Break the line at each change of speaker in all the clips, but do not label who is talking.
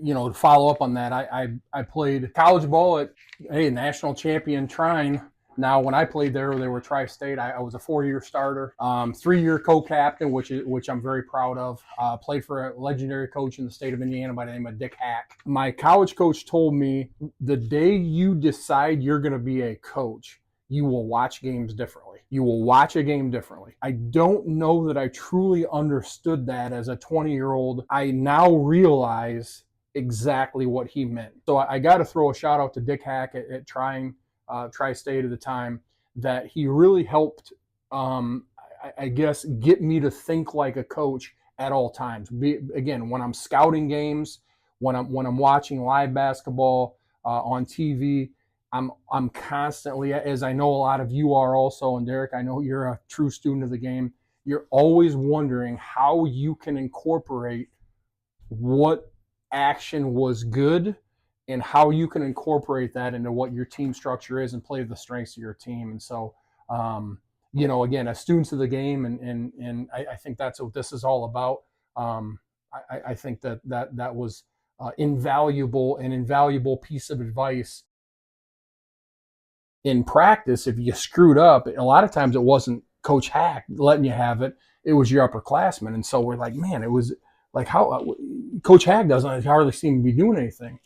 to follow up on that, I played college ball at national champion Trine. Now, when I played there, they were Tri-State. I was a 4-year starter, 3-year co-captain, which I'm very proud of. Played for a legendary coach in the state of Indiana by the name of Dick Hack. My college coach told me, the day you decide you're going to be a coach, you will watch games differently. You will watch a game differently. I don't know that I truly understood that as a 20-year-old. I now realize exactly what he meant. So I got to throw a shout out to Dick Hack at Tri-State at the time, that he really helped, I guess, get me to think like a coach at all times. Again, when I'm scouting games, when I'm watching live basketball on TV, I'm constantly, as I know a lot of you are also, and Derek, I know you're a true student of the game, you're always wondering how you can incorporate what action was good and how you can incorporate that into what your team structure is and play the strengths of your team. And so, again, as students of the game, and I think that's what this is all about. I think that was an invaluable piece of advice. In practice, if you screwed up, a lot of times it wasn't Coach Hack letting you have it. It was your upperclassmen. And so we're like, man, it was like, how Coach Hack doesn't hardly seem to be doing anything.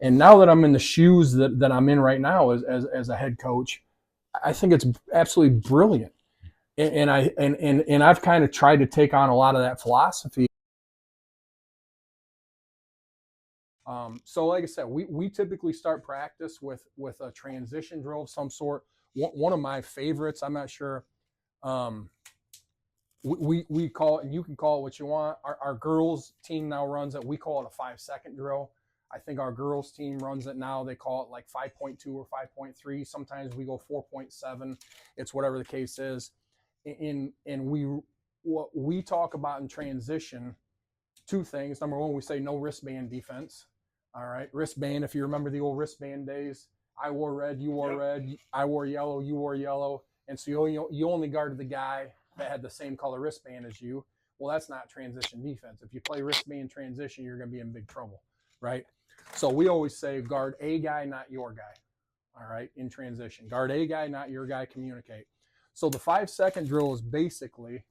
And now that I'm in the shoes that I'm in right now as a head coach, I think it's absolutely brilliant. And I've kind of tried to take on a lot of that philosophy. So like I said, we typically start practice with a transition drill of some sort. One of my favorites, I'm not sure, we call it, and you can call it what you want. Our girls team now runs it. We call it a 5-second drill. I think our girls team runs it now. They call it like 5.2 or 5.3. Sometimes we go 4.7. It's whatever the case is. And what we talk about in transition, two things. Number one, we say no wristband defense. All right, wristband. If you remember the old wristband days, I wore red, you wore red, I wore yellow, you wore yellow, and so you only guarded the guy that had the same color wristband as you. Well, that's not transition defense. If you play wristband transition, you're going to be in big trouble, right? So we always say guard a guy, not your guy. All right, in transition, guard a guy, not your guy. Communicate. So the 5-second drill is basically,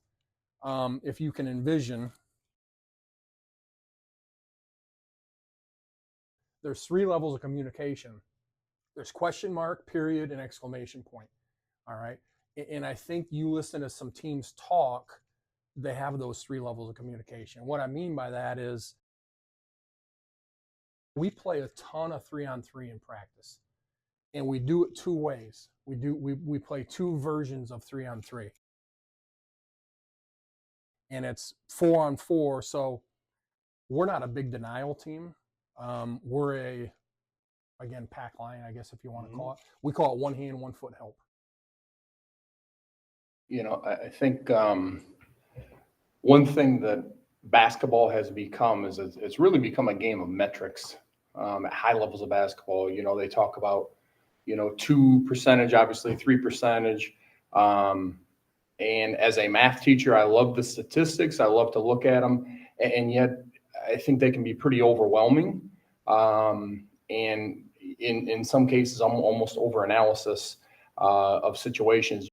if you can envision, there's 3 levels of communication. There's question mark, period, and exclamation point. All right. And I think you listen to some teams talk, they have those 3 levels of communication. What I mean by that is we play a ton of 3-on-3 in practice, and we do it 2 ways. We play 2 versions of 3-on-3, and it's 4-on-4. So we're not a big denial team. We're again, pack line, I guess, if you want to call it. We call it 1 hand, 1 foot help.
I think one thing that basketball has become is it's really become a game of metrics at high levels of basketball. They talk about, 2%, obviously 3%. And as a math teacher, I love the statistics. I love to look at them. And yet I think they can be pretty overwhelming. And in some cases, I'm almost over analysis of situations.